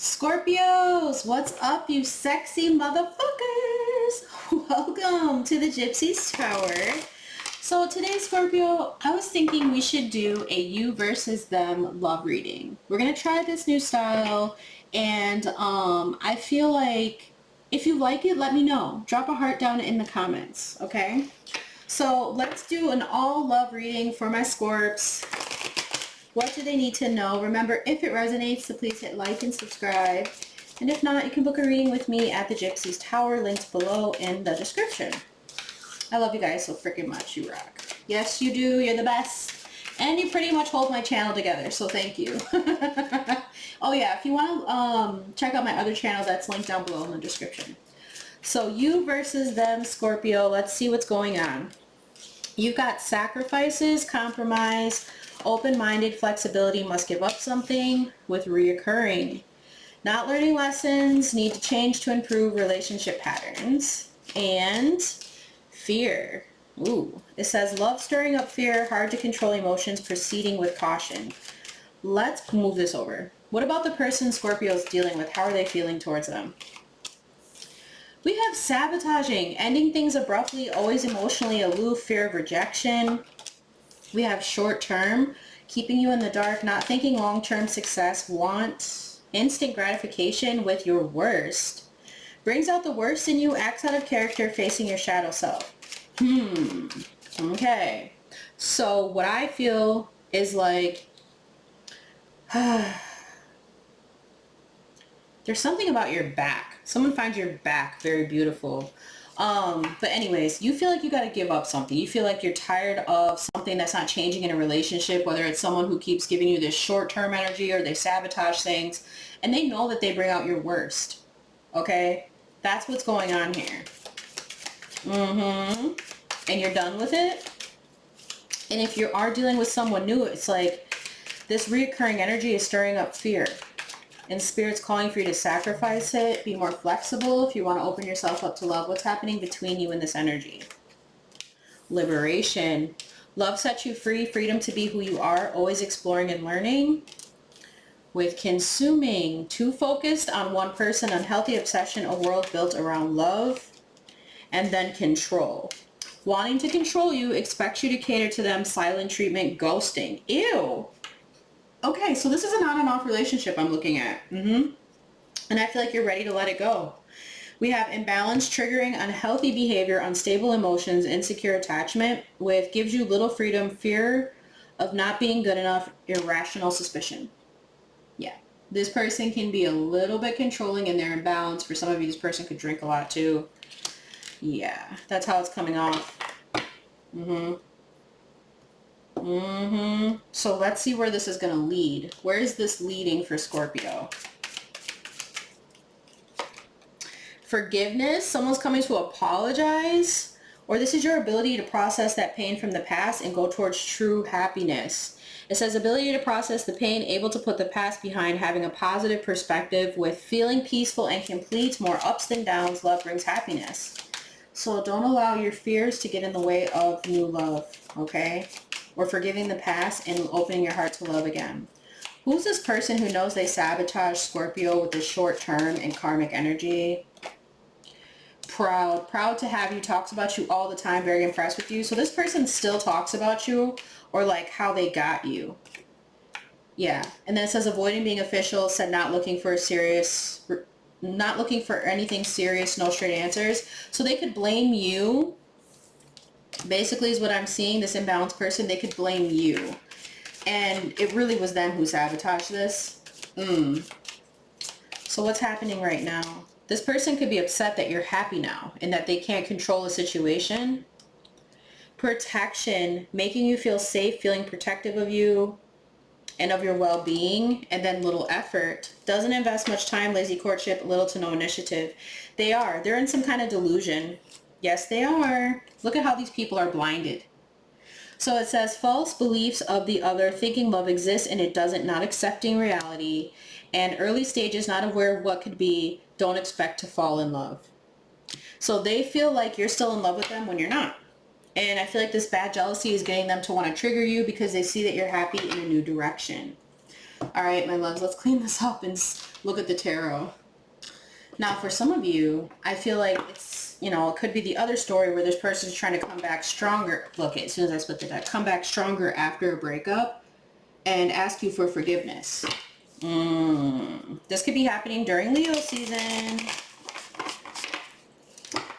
Scorpios, what's up, you sexy motherfuckers? Welcome to the Gypsy's Tower. So today, Scorpio, I was thinking we should do a you versus them love reading. We're going to try this new style, and I feel like if you like it, let me know. Drop a heart down in the comments, okay? So let's do an all love reading for my Scorps. What do they need to know? Remember, if it resonates, so please hit like and subscribe. And if not, you can book a reading with me at the Gypsy's Tower, linked below in the description. I love you guys so freaking much. You rock. Yes, you do. You're the best. And you pretty much hold my channel together, so thank you. Oh yeah, if you want to check out my other channel, that's linked down below in the description. So you versus them, Scorpio. Let's see what's going on. You've got sacrifices, compromise, open-minded, flexibility, must give up something, with reoccurring. Not learning lessons, need to change to improve relationship patterns, and fear. Ooh, it says love stirring up fear, hard to control emotions, proceeding with caution. Let's move this over. What about the person Scorpio is dealing with? How are they feeling towards them? We have sabotaging, ending things abruptly, always emotionally aloof, fear of rejection. We have short term, keeping you in the dark, not thinking long-term success, want instant gratification with your worst. Brings out the worst in you, acts out of character, facing your shadow self. Okay. So what I feel is like, there's something about your back. Someone finds your back very beautiful. But anyways, you feel like you got to give up something. You feel like you're tired of something that's not changing in a relationship, whether it's someone who keeps giving you this short-term energy or they sabotage things, and they know that they bring out your worst. Okay? That's what's going on here. And you're done with it. And if you are dealing with someone new, it's like this reoccurring energy is stirring up fear. And Spirit's calling for you to sacrifice it, be more flexible if you want to open yourself up to love. What's happening between you and this energy? Liberation. Love sets you free, freedom to be who you are, always exploring and learning. With consuming, too focused on one person, unhealthy obsession, a world built around love. And then control. Wanting to control you, expects you to cater to them, silent treatment, ghosting. Ew. Okay, so this is an on and off relationship I'm looking at. And I feel like you're ready to let it go. We have imbalance, triggering, unhealthy behavior, unstable emotions, insecure attachment, with gives you little freedom, fear of not being good enough, irrational suspicion. Yeah, this person can be a little bit controlling in their imbalance. For some of you, this person could drink a lot too. Yeah, that's how it's coming off. So let's see where this is going to lead. Where is this leading for Scorpio? Forgiveness. Someone's coming to apologize. Or this is your ability to process that pain from the past and go towards true happiness. It says ability to process the pain, able to put the past behind, having a positive perspective, with feeling peaceful and complete, more ups than downs. Love brings happiness. So don't allow your fears to get in the way of new love, okay? Or forgiving the past and opening your heart to love again. Who's this person who knows they sabotage Scorpio with this short term and karmic energy? Proud. Proud to have you, talks about you all the time, very impressed with you. So this person still talks about you, or like how they got you. Yeah. And then it says avoiding being official, said not looking for a serious, not looking for anything serious, no straight answers. So they could blame you. Basically is what I'm seeing, this imbalanced person, they could blame you. And it really was them who sabotaged this. So what's happening right now? This person could be upset that you're happy now and that they can't control the situation. Protection, making you feel safe, feeling protective of you and of your well-being. And then little effort. Doesn't invest much time, lazy courtship, little to no initiative. They're in some kind of delusion. Yes, they are. Look at how these people are blinded. So it says false beliefs of the other, thinking love exists and it doesn't, not accepting reality, and early stages, not aware of what could be, don't expect to fall in love. So they feel like you're still in love with them when you're not. And I feel like this bad jealousy is getting them to want to trigger you because they see that you're happy in a new direction. All right, my loves, let's clean this up and look at the tarot. Now, for some of you, I feel like it's, you know, it could be the other story where this person is trying to come back stronger. Look, as soon as I split the deck, come back stronger after a breakup and ask you for forgiveness. This could be happening during Leo season.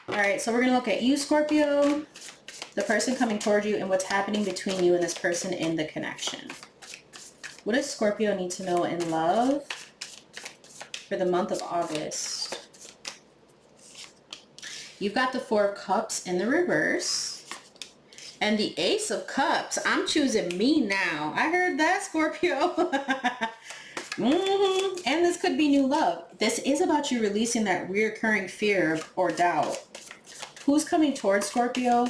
All right, so we're going to look at you, Scorpio, the person coming toward you, and what's happening between you and this person in the connection. What does Scorpio need to know in love for the month of August? You've got the Four of Cups in the reverse and the Ace of Cups. I'm choosing me now. I heard that, Scorpio. And this could be new love. This is about you releasing that reoccurring fear or doubt. Who's coming towards Scorpio?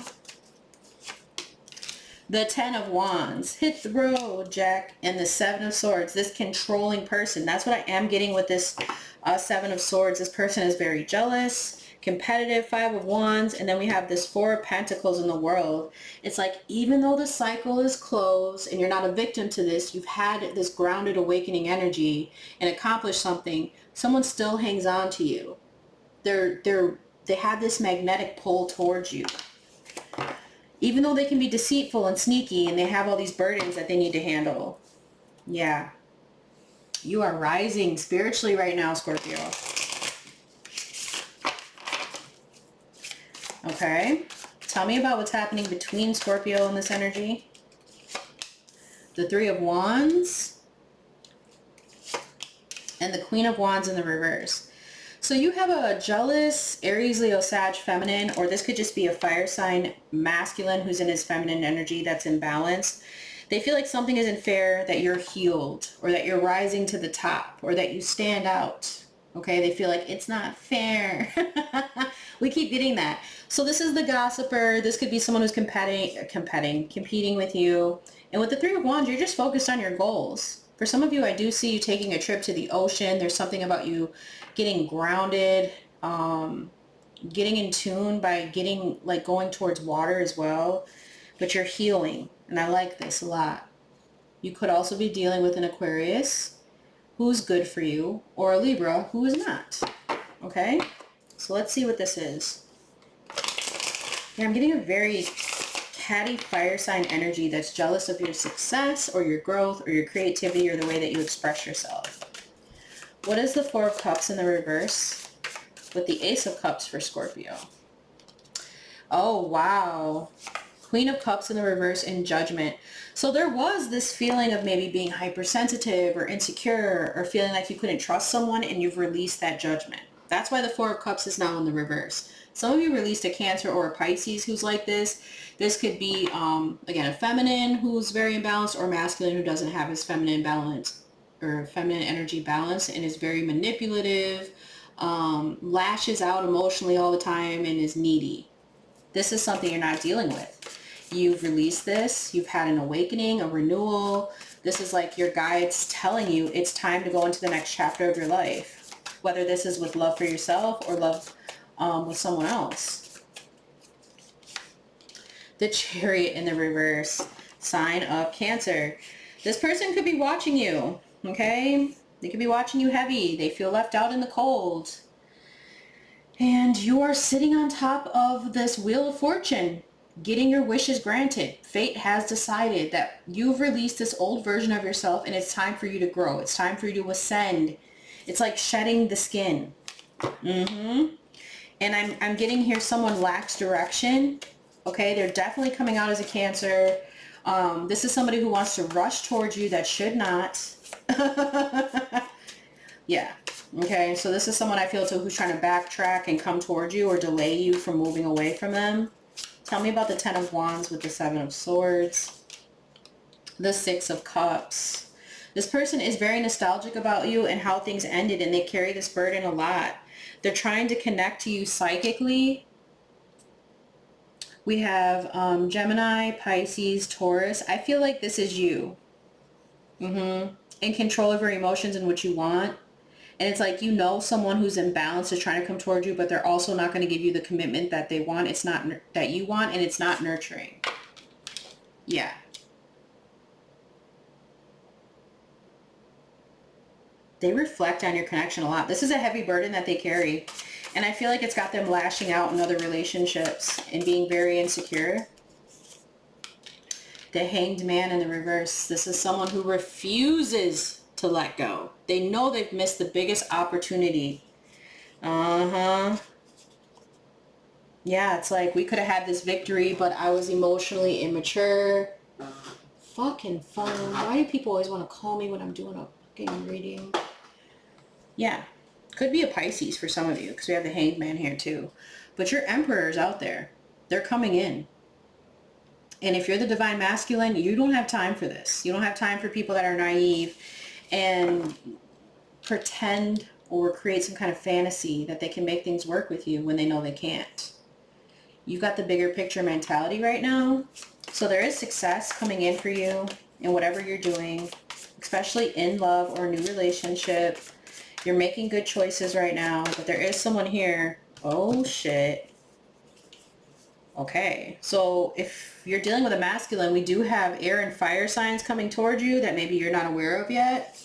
The Ten of Wands. Hit the road, Jack. And the Seven of Swords. This controlling person. That's what I am getting with this Seven of Swords. This person is very jealous, competitive. Five of Wands. And then we have this Four of Pentacles in the World. It's like, even though the cycle is closed and you're not a victim to this, you've had this grounded awakening energy and accomplished something, someone still hangs on to you. They have this magnetic pull towards you. Even though they can be deceitful and sneaky and they have all these burdens that they need to handle. Yeah. You are rising spiritually right now, Scorpio. Okay. Tell me about what's happening between Scorpio and this energy. The Three of Wands. And the Queen of Wands in the reverse. So you have a jealous Aries, Leo, Sag, feminine, or this could just be a fire sign masculine who's in his feminine energy that's imbalanced. They feel like something isn't fair, that you're healed, or that you're rising to the top, or that you stand out. Okay, they feel like it's not fair. We keep getting that. So this is the gossiper. This could be someone who's competing with you. And with the Three of Wands, you're just focused on your goals. For some of you, I do see you taking a trip to the ocean. There's something about you getting grounded, getting in tune by going towards water as well. But you're healing, and I like this a lot. You could also be dealing with an Aquarius who's good for you, or a Libra who is not. Okay? So let's see what this is. Yeah, I'm getting a very catty fire sign energy that's jealous of your success or your growth or your creativity or the way that you express yourself. What is the Four of Cups in the reverse with the Ace of Cups for Scorpio? Oh, wow. Queen of Cups in the reverse in Judgment. So there was this feeling of maybe being hypersensitive or insecure or feeling like you couldn't trust someone, and you've released that judgment. That's why the Four of Cups is now in the reverse. Some of you released a Cancer or a Pisces who's like this. This could be, again, a feminine who's very imbalanced, or masculine who doesn't have his feminine balance or feminine energy balance and is very manipulative, lashes out emotionally all the time, and is needy. This is something you're not dealing with. You've released this. You've had an awakening, a renewal. This is like your guides telling you it's time to go into the next chapter of your life. Whether this is with love for yourself or love with someone else. The Chariot in the reverse, sign of Cancer. This person could be watching you, okay? They could be watching you heavy. They feel left out in the cold. And you are sitting on top of this Wheel of Fortune, getting your wishes granted. Fate has decided that you've released this old version of yourself, and it's time for you to grow. It's time for you to ascend. It's like shedding the skin. And I'm getting here someone lacks direction. Okay, they're definitely coming out as a Cancer. This is somebody who wants to rush towards you that should not. Yeah. Okay, so this is someone I feel too who's trying to backtrack and come towards you or delay you from moving away from them. Tell me about the Ten of Wands with the Seven of Swords. The Six of Cups. This person is very nostalgic about you and how things ended, and they carry this burden a lot. They're trying to connect to you psychically. We have Gemini, Pisces, Taurus. I feel like this is you. In control of your emotions and what you want. And it's like, you know, someone who's imbalanced is trying to come towards you, but they're also not going to give you the commitment that they want. It's not that you want, and it's not nurturing. Yeah. they reflect on your connection a lot. This is a heavy burden that they carry. And I feel like it's got them lashing out in other relationships and being very insecure. The Hanged Man in the reverse. This is someone who refuses to let go. They know they've missed the biggest opportunity. Yeah, it's like we could have had this victory, but I was emotionally immature. Fucking phone. Why do people always want to call me when I'm doing a fucking reading? Yeah. Could be a Pisces for some of you, because we have the Hanged Man here too. But your Emperor's out there. They're coming in. And if you're the Divine Masculine, you don't have time for this. You don't have time for people that are naive and pretend or create some kind of fantasy that they can make things work with you when they know they can't. You've got the bigger picture mentality right now. So there is success coming in for you in whatever you're doing, especially in love or a new relationship. You're making good choices right now, but there is someone here. Oh, shit. Okay, so if you're dealing with a masculine, we do have air and fire signs coming toward you that maybe you're not aware of yet.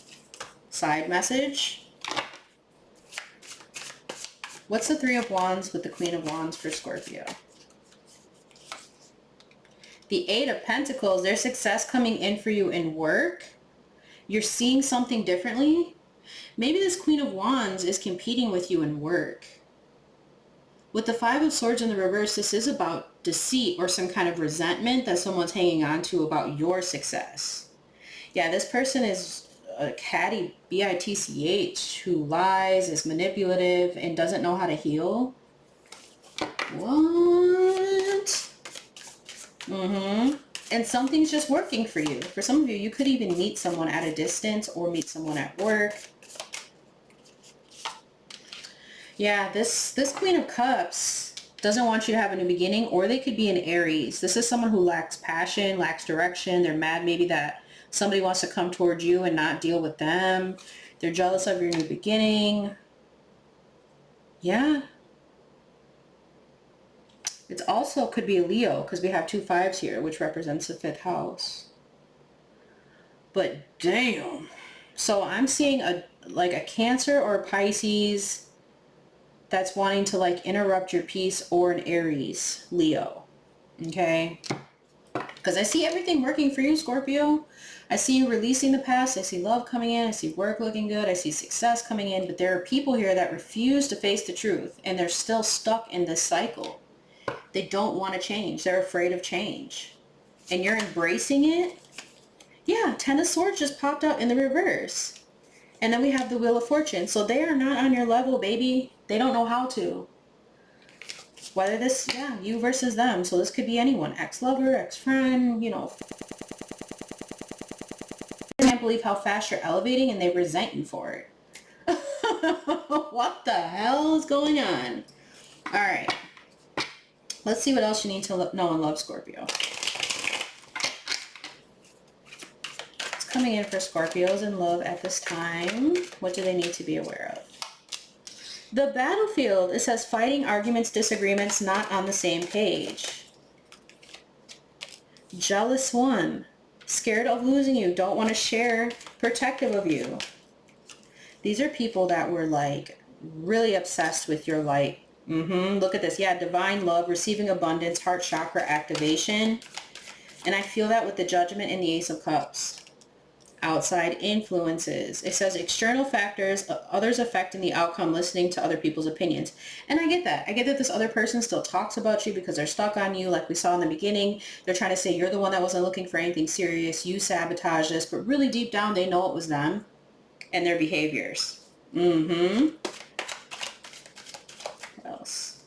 Side message. What's the Three of Wands with the Queen of Wands for Scorpio? The Eight of Pentacles, there's success coming in for you in work. You're seeing something differently. Maybe this Queen of Wands is competing with you in work. With the Five of Swords in the reverse, this is about deceit or some kind of resentment that someone's hanging on to about your success. Yeah, this person is a catty, B-I-T-C-H, who lies, is manipulative, and doesn't know how to heal. What? And something's just working for you. For some of you, you could even meet someone at a distance or meet someone at work. Yeah, this Queen of Cups doesn't want you to have a new beginning, or they could be an Aries. This is someone who lacks passion, lacks direction. They're mad maybe that somebody wants to come towards you and not deal with them. They're jealous of your new beginning. Yeah. It also could be a Leo, because we have two fives here, which represents the fifth house. But damn. So I'm seeing a Cancer or a Pisces that's wanting to like interrupt your peace, or an Aries, Leo. Okay? Because I see everything working for you, Scorpio. I see you releasing the past. I see love coming in. I see work looking good. I see success coming in. But there are people here that refuse to face the truth, and they're still stuck in this cycle. They don't want to change. They're afraid of change. And you're embracing it. Yeah, Ten of Swords just popped out in the reverse. And then we have the Wheel of Fortune. So they are not on your level, baby. They don't know how to. Whether this, yeah, you versus them. So this could be anyone. Ex-lover, ex-friend, you know. I can't believe how fast you're elevating, and they resent you for it. What the hell is going on? All right. Let's see what else you need to know and love, Scorpio. Coming in for Scorpios in love at this time. What do they need to be aware of? The battlefield, it says fighting, arguments, disagreements, not on the same page. Jealous one, scared of losing you, don't want to share, protective of you. These are people that were like really obsessed with your light. Look at this. Yeah, divine love, receiving abundance, heart chakra activation. And I feel that with the Judgment and the Ace of Cups. Outside influences. It says external factors, others affecting the outcome, listening to other people's opinions. And I get that. I get that this other person still talks about you because they're stuck on you, like we saw in the beginning. They're trying to say you're the one that wasn't looking for anything serious. You sabotaged this. But really deep down, they know it was them and their behaviors. What else?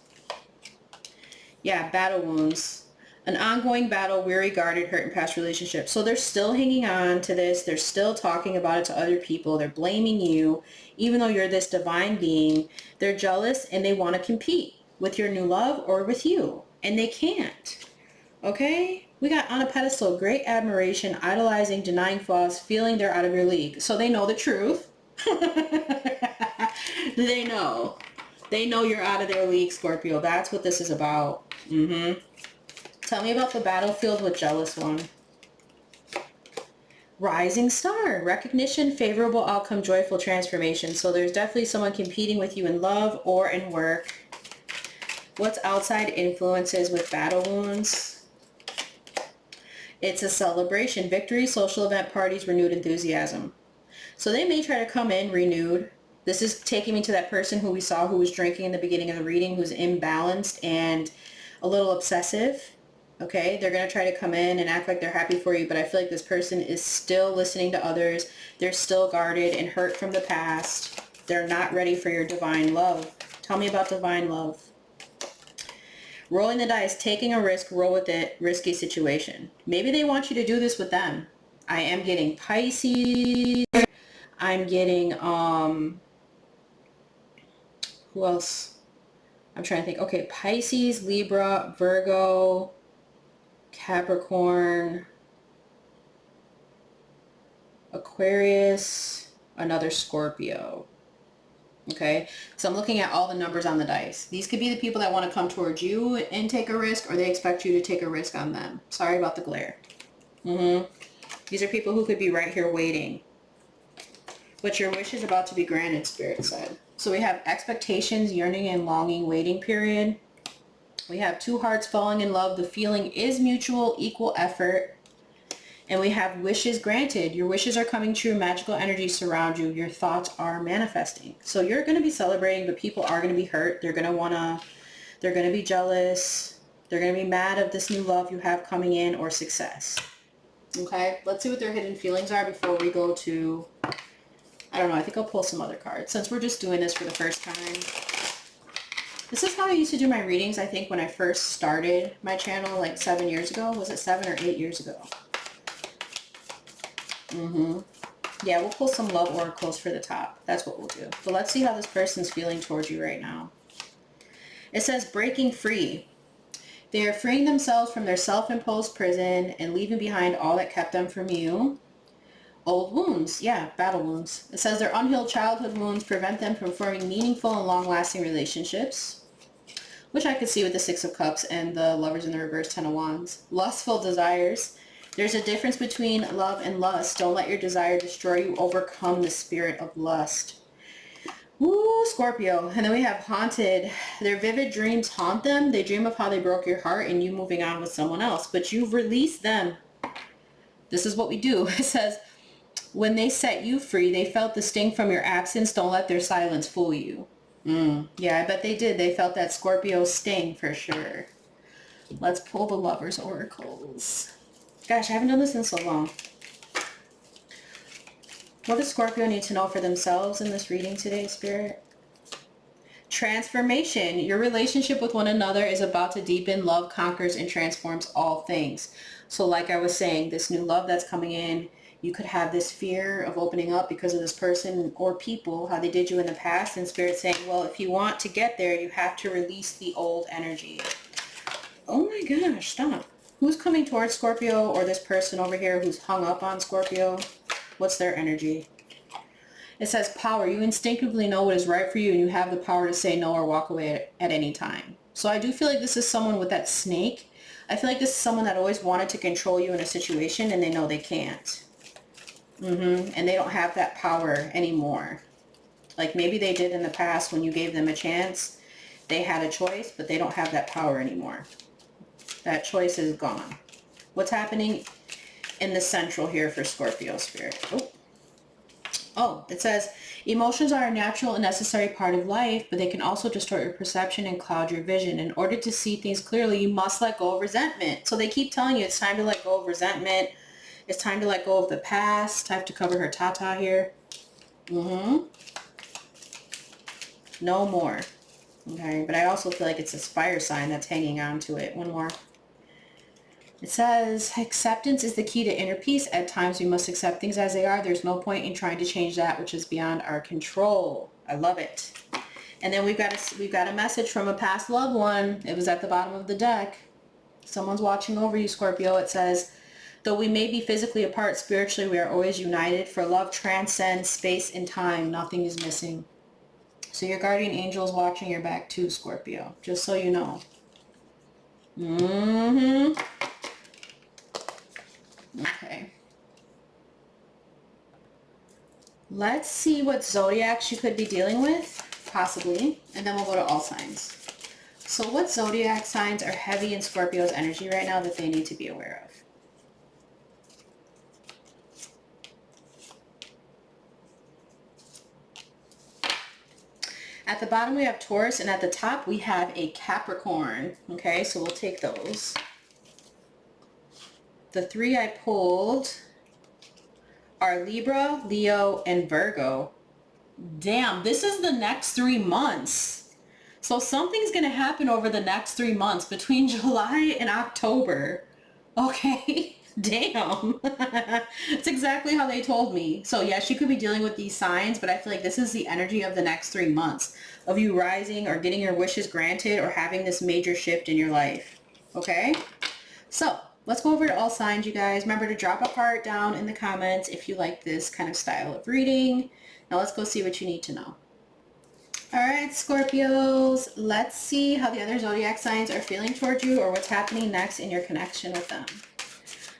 Yeah, battle wounds. An ongoing battle, weary, guarded, hurt, and past relationships. So they're still hanging on to this. They're still talking about it to other people. They're blaming you, even though you're this divine being. They're jealous, and they want to compete with your new love or with you. And they can't. Okay? We got on a pedestal, great admiration, idolizing, denying flaws, feeling they're out of your league. So they know the truth. They know. They know you're out of their league, Scorpio. That's what this is about. Tell me about the battlefield with jealous one. Rising star, recognition, favorable outcome, joyful transformation. So there's definitely someone competing with you in love or in work. What's outside influences with battle wounds? It's a celebration, victory, social event, parties, renewed enthusiasm. So they may try to come in renewed. This is taking me to that person who we saw who was drinking in the beginning of the reading, who's imbalanced and a little obsessive. Okay, they're going to try to come in and act like they're happy for you, but I feel like this person is still listening to others. They're still guarded and hurt from the past. They're not ready for your divine love. Tell me about divine love. Rolling the dice, taking a risk, roll with it, risky situation. Maybe they want you to do this with them. I am getting Pisces. I'm getting, who else? I'm trying to think. Okay, Pisces, Libra, Virgo, Capricorn, Aquarius, another Scorpio. Okay, so I'm looking at all the numbers on the dice. These could be the people that want to come towards you and take a risk, or they expect you to take a risk on them. Sorry about the glare. These are people who could be right here waiting. But your wish is about to be granted, Spirit said. So we have expectations, yearning and longing, waiting period. We have two hearts falling in love. The feeling is mutual, equal effort. And we have wishes granted. Your wishes are coming true. Magical energies surround you. Your thoughts are manifesting. So you're going to be celebrating, but people are going to be hurt. They're going to be jealous. They're going to be mad of this new love you have coming in or success. Okay, let's see what their hidden feelings are before we go to, I don't know, I think I'll pull some other cards since we're just doing this for the first time. This is how I used to do my readings, I think, when I first started my channel like 7 years ago. Was it 7 or 8 years ago? Yeah, we'll pull some love oracles for the top. That's what we'll do. But let's see how this person's feeling towards you right now. It says breaking free. They are freeing themselves from their self-imposed prison and leaving behind all that kept them from you. Old wounds. Yeah, battle wounds. It says their unhealed childhood wounds prevent them from forming meaningful and long-lasting relationships, which I could see with the Six of Cups and the Lovers in the Reverse, Ten of Wands. Lustful desires. There's a difference between love and lust. Don't let your desire destroy you. Overcome the spirit of lust. Woo, Scorpio. And then we have haunted. Their vivid dreams haunt them. They dream of how they broke your heart and you moving on with someone else. But you've released them. This is what we do. It says, when they set you free, they felt the sting from your absence. Don't let their silence fool you. Yeah, I bet they did. They felt that Scorpio sting for sure. Let's pull the Lovers oracles. Gosh, I haven't done this in so long. What does Scorpio need to know for themselves in this reading today, Spirit? Transformation. Your relationship with one another is about to deepen. Love conquers and transforms all things. So like I was saying, this new love that's coming in, you could have this fear of opening up because of this person or people, how they did you in the past, and Spirit saying, well, if you want to get there, you have to release the old energy. Oh my gosh, stop. Who's coming towards Scorpio, or this person over here who's hung up on Scorpio? What's their energy? It says power. You instinctively know what is right for you and you have the power to say no or walk away at any time. So I do feel like this is someone with that snake. I feel like this is someone that always wanted to control you in a situation and they know they can't. And they don't have that power anymore. Like maybe they did in the past when you gave them a chance. They had a choice, but they don't have that power anymore. That choice is gone. What's happening in the central here for Scorpio, Spirit? Oh, it says emotions are a natural and necessary part of life, but they can also distort your perception and cloud your vision. In order to see things clearly, you must let go of resentment. So they keep telling you it's time to let go of resentment. It's time to let go of the past. I have to cover her tata here. No more. Okay, but I also feel like it's this fire sign that's hanging on to it. One more. It says, acceptance is the key to inner peace. At times we must accept things as they are. There's no point in trying to change that which is beyond our control. I love it. And then we've got a message from a past loved one. It was at the bottom of the deck. Someone's watching over you, Scorpio. It says, though we may be physically apart, spiritually we are always united. For love transcends space and time. Nothing is missing. So your guardian angel is watching your back too, Scorpio. Just so you know. Okay. Let's see what zodiacs you could be dealing with, possibly, and then we'll go to all signs. So what zodiac signs are heavy in Scorpio's energy right now that they need to be aware of? At the bottom we have Taurus, and at the top we have a Capricorn. Okay, so we'll take those. The three I pulled are Libra, Leo, and Virgo. Damn, this is the next 3 months. So something's going to happen over the next 3 months between July and October. Okay, damn. It's exactly how they told me. So yes, you could be dealing with these signs, but I feel like this is the energy of the next 3 months of you rising or getting your wishes granted or having this major shift in your life. Okay, so let's go over to all signs, you guys. Remember to drop a heart down in the comments if you like this kind of style of reading. Now let's go see what you need to know. All right, Scorpios, let's see how the other zodiac signs are feeling towards you or what's happening next in your connection with them.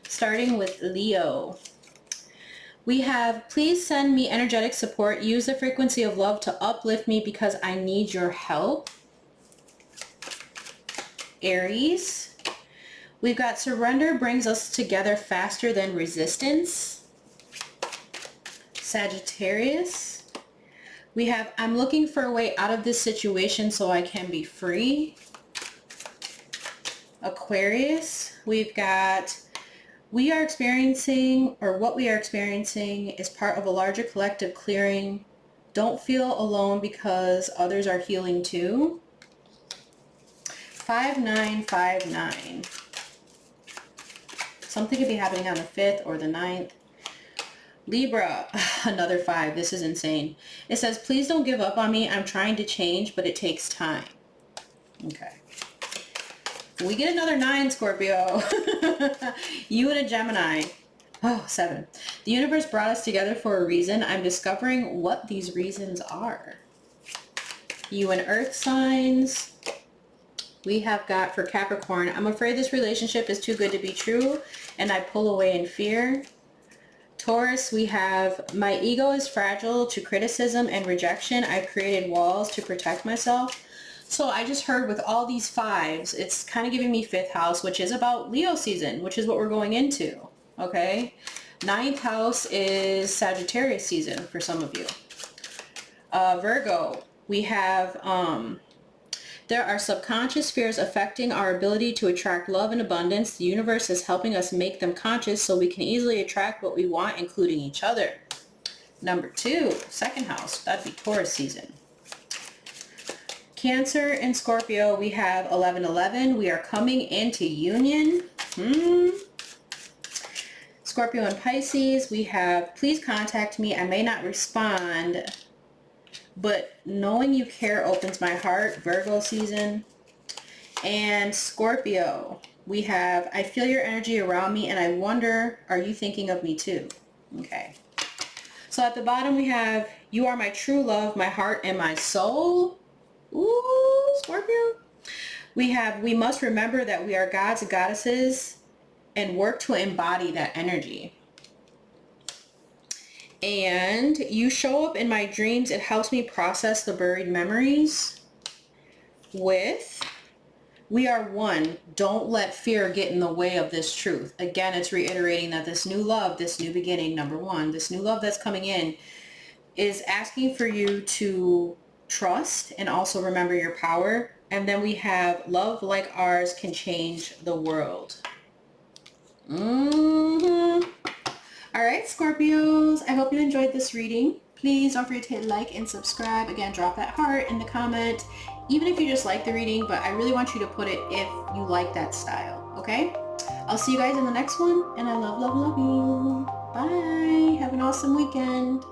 Starting with Leo. We have, please send me energetic support. Use the frequency of love to uplift me because I need your help. Aries. We've got surrender brings us together faster than resistance. Sagittarius. We have, I'm looking for a way out of this situation so I can be free. Aquarius. We've got, we are experiencing, or what we are experiencing is part of a larger collective clearing. Don't feel alone because others are healing too. 5959. Something could be happening on the 5th or the 9th. Libra, another 5. This is insane. It says, please don't give up on me. I'm trying to change, but it takes time. Okay. We get another 9, Scorpio. You and a Gemini. Oh, 7. The universe brought us together for a reason. I'm discovering what these reasons are. You and Earth signs. We have got for Capricorn, I'm afraid this relationship is too good to be true, and I pull away in fear. Taurus, we have, my ego is fragile to criticism and rejection. I've created walls to protect myself. So I just heard with all these 5s, it's kind of giving me 5th house, which is about Leo season, which is what we're going into, okay? 9th house is Sagittarius season for some of you. Virgo, we have, there are subconscious fears affecting our ability to attract love and abundance. The universe is helping us make them conscious so we can easily attract what we want, including each other. Number 2, 2nd house, that'd be Taurus season. Cancer and Scorpio, we have 1111. We are coming into union. Scorpio and Pisces, we have, please contact me. I may not respond, but knowing you care opens my heart. Virgo season. And Scorpio, we have, I feel your energy around me and I wonder, are you thinking of me too? Okay. So at the bottom we have, you are my true love, my heart and my soul. Ooh, Scorpio. We have, we must remember that we are gods and goddesses and work to embody that energy. And you show up in my dreams. It helps me process the buried memories. With, we are one. Don't let fear get in the way of this truth. Again, it's reiterating that this new love, this new beginning, number 1, this new love that's coming in is asking for you to trust and also remember your power. And then we have, love like ours can change the world. All right, Scorpios, I hope you enjoyed this reading. Please don't forget to hit like and subscribe. Again, drop that heart in the comment, even if you just like the reading, but I really want you to put it if you like that style, okay? I'll see you guys in the next one, and I love, love, love you. Bye. Have an awesome weekend.